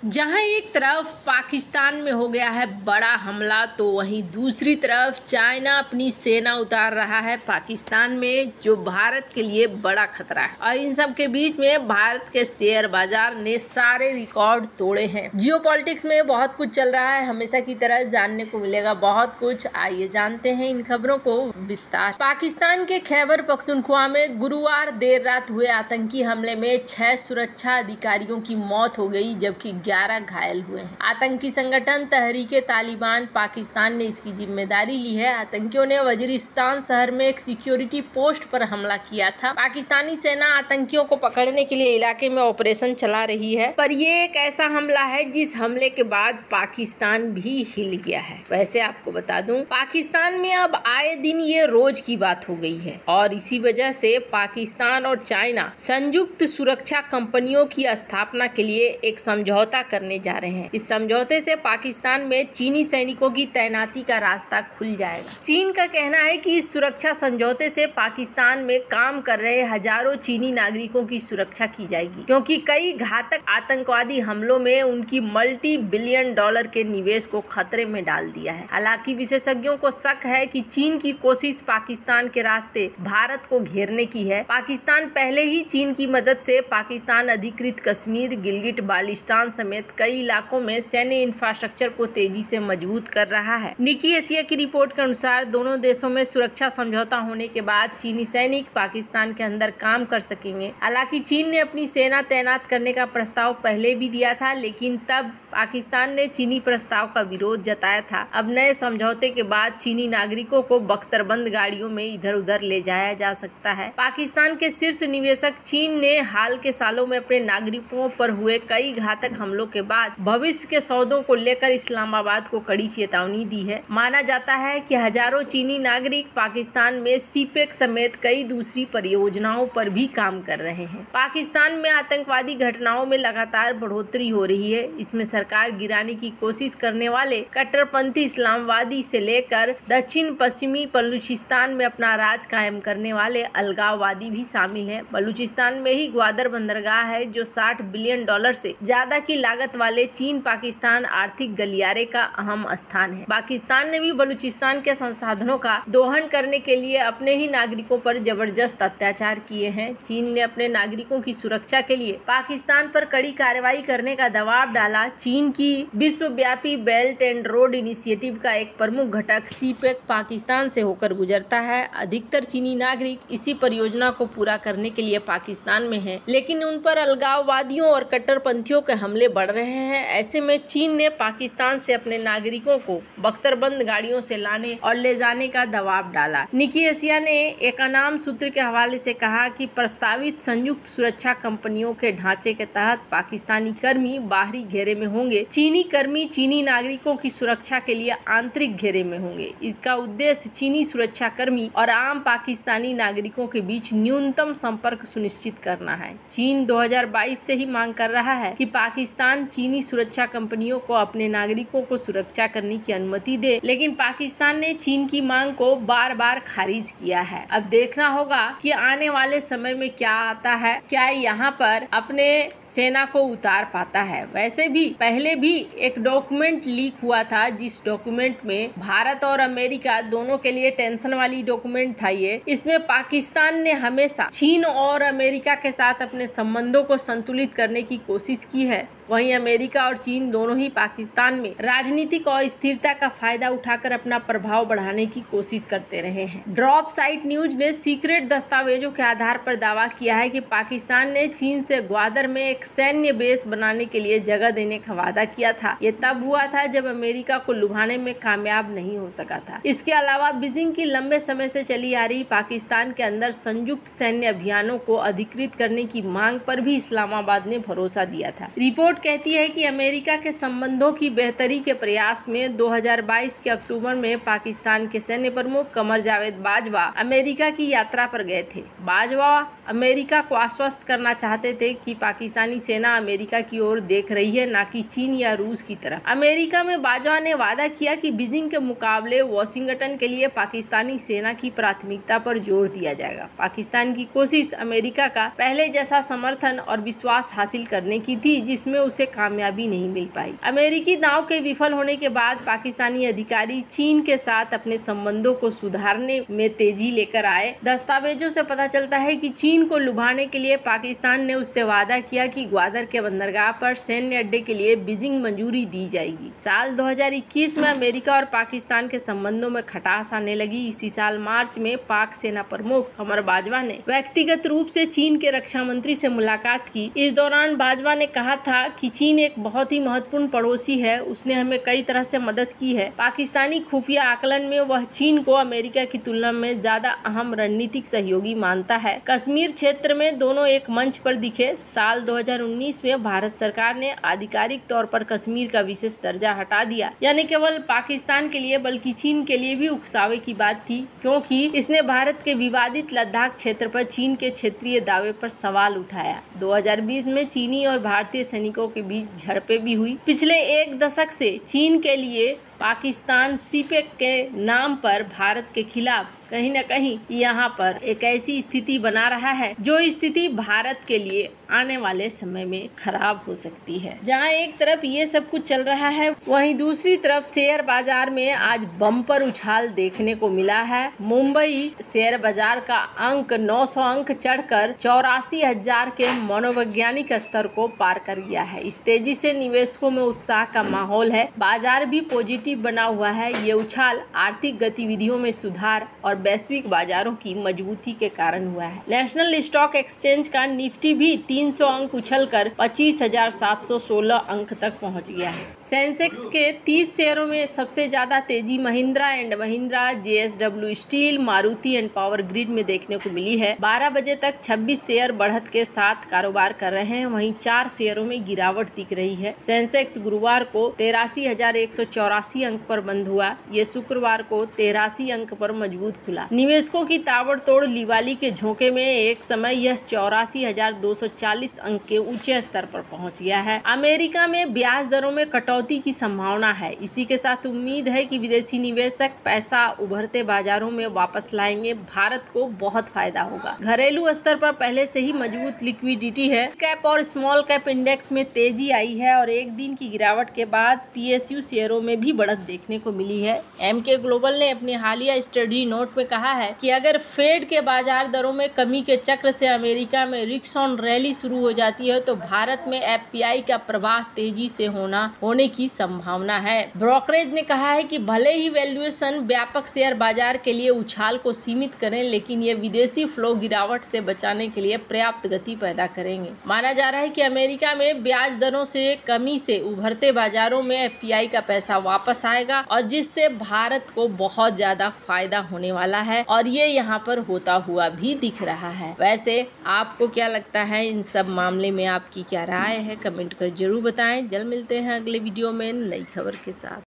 जहां एक तरफ पाकिस्तान में हो गया है बड़ा हमला, तो वहीं दूसरी तरफ चाइना अपनी सेना उतार रहा है पाकिस्तान में, जो भारत के लिए बड़ा खतरा है। और इन सब के बीच में भारत के शेयर बाजार ने सारे रिकॉर्ड तोड़े हैं। जियोपॉलिटिक्स में बहुत कुछ चल रहा है, हमेशा की तरह जानने को मिलेगा बहुत कुछ। आइए जानते हैं इन खबरों को विस्तार। पाकिस्तान के खैबर पख्तूनख्वा में गुरुवार देर रात हुए आतंकी हमले में 6 सुरक्षा अधिकारियों की मौत हो गई, जबकि 11 घायल हुए हैं। आतंकी संगठन तहरीके तालिबान पाकिस्तान ने इसकी जिम्मेदारी ली है। आतंकियों ने वजीरिस्तान शहर में एक सिक्योरिटी पोस्ट पर हमला किया था। पाकिस्तानी सेना आतंकियों को पकड़ने के लिए इलाके में ऑपरेशन चला रही है, पर ये एक ऐसा हमला है जिस हमले के बाद पाकिस्तान भी हिल गया है। वैसे आपको बता दूं, पाकिस्तान में अब आए दिन ये रोज की बात हो गई है और इसी वजह से पाकिस्तान और चाइना संयुक्त सुरक्षा कंपनियों की स्थापना के लिए एक समझौता करने जा रहे हैं। इस समझौते से पाकिस्तान में चीनी सैनिकों की तैनाती का रास्ता खुल जाएगा। चीन का कहना है कि इस सुरक्षा समझौते से पाकिस्तान में काम कर रहे हजारों चीनी नागरिकों की सुरक्षा की जाएगी, क्योंकि कई घातक आतंकवादी हमलों में उनकी $multi-billion के निवेश को खतरे में डाल दिया है। हालांकि विशेषज्ञों को शक है कि चीन की कोशिश पाकिस्तान के रास्ते भारत को घेरने की है। पाकिस्तान पहले ही चीन की मदद से पाकिस्तान अधिकृत कश्मीर, गिलगिट बाल्टिस्तान समेत कई इलाकों में सैन्य इंफ्रास्ट्रक्चर को तेजी से मजबूत कर रहा है। निकी एशिया की रिपोर्ट के अनुसार दोनों देशों में सुरक्षा समझौता होने के बाद चीनी सैनिक पाकिस्तान के अंदर काम कर सकेंगे। हालांकि चीन ने अपनी सेना तैनात करने का प्रस्ताव पहले भी दिया था, लेकिन तब पाकिस्तान ने चीनी प्रस्ताव का विरोध जताया था। अब नए समझौते के बाद चीनी नागरिकों को बख्तरबंद गाड़ियों में इधर उधर ले जाया जा सकता है। पाकिस्तान के शीर्ष निवेशक चीन ने हाल के सालों में अपने नागरिकों पर हुए कई घातक हमलों के बाद भविष्य के सौदों को लेकर इस्लामाबाद को कड़ी चेतावनी दी है। माना जाता है कि हजारों चीनी नागरिक पाकिस्तान में सीपेक समेत कई दूसरी परियोजनाओं पर भी काम कर रहे हैं। पाकिस्तान में आतंकवादी घटनाओं में लगातार बढ़ोतरी हो रही है। इसमें सरकार गिराने की कोशिश करने वाले कट्टरपंथी इस्लामवादी से लेकर दक्षिण पश्चिमी बलूचिस्तान में अपना राज कायम करने वाले अलगाववादी भी शामिल हैं। बलूचिस्तान में ही ग्वादर बंदरगाह है, जो $60 बिलियन से ज्यादा की लागत वाले चीन पाकिस्तान आर्थिक गलियारे का अहम स्थान है। पाकिस्तान ने भी बलूचिस्तान के संसाधनों का दोहन करने के लिए अपने ही नागरिकों पर जबरदस्त अत्याचार किए हैं। चीन ने अपने नागरिकों की सुरक्षा के लिए पाकिस्तान पर कड़ी कार्रवाई करने का दबाव डाला। चीन की विश्वव्यापी बेल्ट एंड रोड इनिशिएटिव का एक प्रमुख घटक सीपेक पाकिस्तान से होकर गुजरता है। अधिकतर चीनी नागरिक इसी परियोजना को पूरा करने के लिए पाकिस्तान में हैं, लेकिन उन पर अलगाववादियों और कट्टरपंथियों के हमले बढ़ रहे हैं। ऐसे में चीन ने पाकिस्तान से अपने नागरिकों को बख्तरबंद गाड़ियों से लाने और ले जाने का दबाव डाला। निकी एशिया ने एक अनाम सूत्र के हवाले से कहा कि प्रस्तावित संयुक्त सुरक्षा कंपनियों के ढांचे के तहत पाकिस्तानी कर्मी बाहरी घेरे में होंगे। चीनी कर्मी चीनी नागरिकों की सुरक्षा के लिए आंतरिक घेरे में होंगे। इसका उद्देश्य चीनी सुरक्षा कर्मी और आम पाकिस्तानी नागरिकों के बीच न्यूनतम संपर्क सुनिश्चित करना है। चीन 2022 से ही मांग कर रहा है कि पाकिस्तान चीनी सुरक्षा कंपनियों को अपने नागरिकों को सुरक्षा करने की अनुमति दे, लेकिन पाकिस्तान ने चीन की मांग को बार बार खारिज किया है। अब देखना होगा कि आने वाले समय में क्या आता है, क्या यहाँ पर अपने सेना को उतार पाता है। वैसे भी पहले भी एक डॉक्यूमेंट लीक हुआ था, जिस डॉक्यूमेंट में भारत और अमेरिका दोनों के लिए टेंशन वाली डॉक्यूमेंट था ये। इसमें पाकिस्तान ने हमेशा चीन और अमेरिका के साथ अपने संबंधों को संतुलित करने की कोशिश की है। वहीं अमेरिका और चीन दोनों ही पाकिस्तान में राजनीतिक अस्थिरता का फायदा उठाकर अपना प्रभाव बढ़ाने की कोशिश करते रहे हैं। ड्रॉप साइट न्यूज ने सीक्रेट दस्तावेजों के आधार पर दावा किया है कि पाकिस्तान ने चीन से ग्वादर में एक सैन्य बेस बनाने के लिए जगह देने का वादा किया था। ये तब हुआ था जब अमेरिका को लुभाने में कामयाब नहीं हो सका था। इसके अलावा बीजिंग की लंबे समय से चली आ रही पाकिस्तान के अंदर संयुक्त सैन्य अभियानों को अधिकृत करने की मांग पर भी इस्लामाबाद ने भरोसा दिया था। रिपोर्ट कहती है कि अमेरिका के संबंधों की बेहतरी के प्रयास में 2022 के अक्टूबर में पाकिस्तान के सैन्य प्रमुख कमर जावेद बाजवा अमेरिका की यात्रा पर गए थे। बाजवा अमेरिका को आश्वस्त करना चाहते थे कि पाकिस्तानी सेना अमेरिका की ओर देख रही है, न कि चीन या रूस की तरफ। अमेरिका में बाजवा ने वादा किया कि बीजिंग के मुकाबले वॉशिंगटन के लिए पाकिस्तानी सेना की प्राथमिकता पर जोर दिया जाएगा। पाकिस्तान की कोशिश अमेरिका का पहले जैसा समर्थन और विश्वास हासिल करने की थी, जिसमें उसे कामयाबी नहीं मिल पाई। अमेरिकी दांव के विफल होने के बाद पाकिस्तानी अधिकारी चीन के साथ अपने संबंधों को सुधारने में तेजी लेकर आए। दस्तावेजों से पता चलता है कि चीन को लुभाने के लिए पाकिस्तान ने उससे वादा किया कि ग्वादर के बंदरगाह पर सैन्य अड्डे के लिए बीजिंग मंजूरी दी जाएगी। साल 2021 में अमेरिका और पाकिस्तान के संबंधों में खटास आने लगी। इसी साल मार्च में पाक सेना प्रमुख कमर बाजवा ने व्यक्तिगत रूप से चीन के रक्षा मंत्री से मुलाकात की। इस दौरान बाजवा ने कहा था कि चीन एक बहुत ही महत्वपूर्ण पड़ोसी है, उसने हमें कई तरह से मदद की है। पाकिस्तानी खुफिया आकलन में वह चीन को अमेरिका की तुलना में ज्यादा अहम रणनीतिक सहयोगी मानता है। कश्मीर क्षेत्र में दोनों एक मंच पर दिखे। साल 2019 में भारत सरकार ने आधिकारिक तौर पर कश्मीर का विशेष दर्जा हटा दिया, यानी केवल पाकिस्तान के लिए बल्कि चीन के लिए भी उकसावे की बात थी, क्योंकि इसने भारत के विवादित लद्दाख क्षेत्र पर चीन के क्षेत्रीय दावे पर सवाल उठाया। 2020 में चीनी और भारतीय सैनिकों के बीच झड़पें भी हुई। पिछले एक दशक से चीन के लिए पाकिस्तान सीपेक के नाम पर भारत के खिलाफ कहीं न कहीं यहाँ पर एक ऐसी स्थिति बना रहा है जो स्थिति भारत के लिए आने वाले समय में खराब हो सकती है। जहाँ एक तरफ ये सब कुछ चल रहा है, वहीं दूसरी तरफ शेयर बाजार में आज बम्पर उछाल देखने को मिला है। मुंबई शेयर बाजार का अंक 900 अंक चढ़कर 84,000 के मनोवैज्ञानिक स्तर को पार कर गया है। इस तेजी से निवेशकों में उत्साह का माहौल है। बाजार भी पॉजिटिव बना हुआ है। ये उछाल आर्थिक गतिविधियों में सुधार और वैश्विक बाजारों की मजबूती के कारण हुआ है। नेशनल स्टॉक एक्सचेंज का निफ्टी भी 300 अंक उछलकर 25,716 अंक तक पहुंच गया है। सेंसेक्स के 30 शेयरों में सबसे ज्यादा तेजी Mahindra and Mahindra, JSW steel, Maruti and power grid में देखने को मिली है। 12 बजे तक 26 शेयर बढ़त के साथ कारोबार कर रहे हैं, वहीं 4 शेयरों में गिरावट दिख रही है। सेंसेक्स गुरुवार को 83,184 अंक पर बंद हुआ। ये शुक्रवार को 83 अंक पर मजबूत खुला। निवेशकों की ताबड़तोड़ लिवाली के झोंके में एक समय यह 84,240 अंक के ऊंचे स्तर पर पहुंच गया है। अमेरिका में ब्याज दरों में कटौती की संभावना है। इसी के साथ उम्मीद है कि विदेशी निवेशक पैसा उभरते बाजारों में वापस लाएंगे। भारत को बहुत फायदा होगा। घरेलू स्तर पर पहले से ही मजबूत लिक्विडिटी है। कैप और स्मॉल कैप इंडेक्स में तेजी आई है और एक दिन की गिरावट के बाद PSU शेयरों में भी बढ़त देखने को मिली है। MK ग्लोबल ने अपने हालिया स्टडी नोट में कहा है कि अगर फेड के बाजार दरों में कमी के चक्र से अमेरिका में रिस्क ऑन रैली शुरू हो जाती है तो भारत में FPI का प्रवाह तेजी से होने की संभावना है। ब्रोकरेज ने कहा है कि भले ही वैल्यूएशन व्यापक शेयर बाजार के लिए उछाल को सीमित करें, लेकिन ये विदेशी फ्लो गिरावट से बचाने के लिए पर्याप्त गति पैदा करेंगे। माना जा रहा है कि अमेरिका में ब्याज दरों से कमी से उभरते बाजारों में FPI का पैसा वापस आएगा और जिससे भारत को बहुत ज्यादा फायदा होने वाला है और ये यहाँ पर होता हुआ भी दिख रहा है। वैसे आपको क्या लगता है, इन सब मामले में आपकी क्या राय है, कमेंट कर जरूर बताएं। जल्द मिलते हैं अगले वीडियो में नई खबर के साथ।